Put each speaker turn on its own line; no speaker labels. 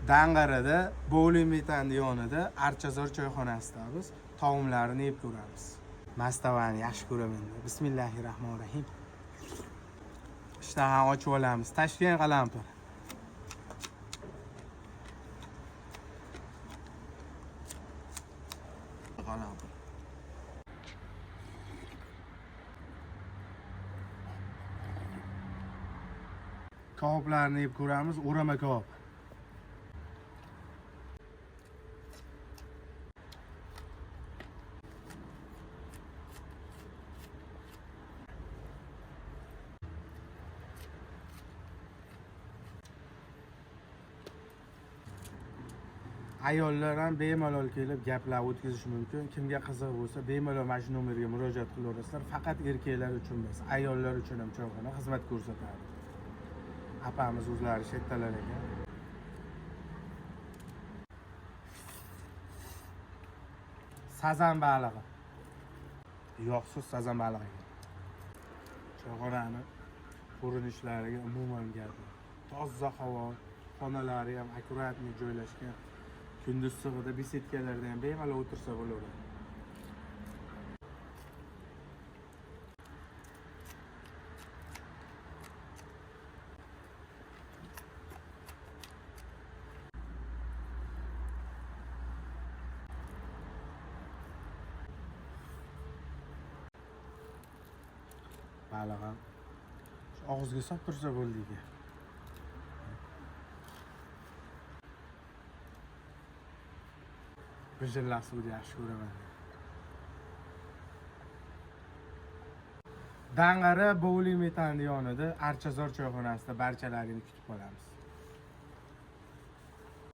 Dang'arada bowling metandi yonida Archazor choyxonasida biz taomlarni yeb ko'ramiz. Mastavani yaxshi ko'raman. Bismillahirrohmanirrohim. Ishtaha ochib olamiz. Tashkent qalampir. Qalampir. Kaboblarni yeb ko'ramiz. O'rama kabob. Ayollar ham bemalol kelib gaplar o'tkazish mumkin. Kimga qiziq bo'lsa, bemalol mana shu nomerga murojaat qilaverasizlar. Faqat erkaklar uchun emas, ayollar uchun ham choyxona xizmat ko'rsatadi. Apamiz o'zlari shettalar ekan. Sazan balig'i. Yoqsiz sazan balig'i. Choyxonani ko'rinishlariga umuman gap. Toza havo, xonalari ham akkuratni joylashgan. Kunduz sig'ida besetkalarda ham bemalol o'tirsa bo'laveradi. Baliq ham og'izga solib tursa bo'ldi ekan. Bijillar suvni yaxshi ko'raman. Dang'ara bowling metandi yonida Archazor choyxonasida barchalarini kutib qolamiz.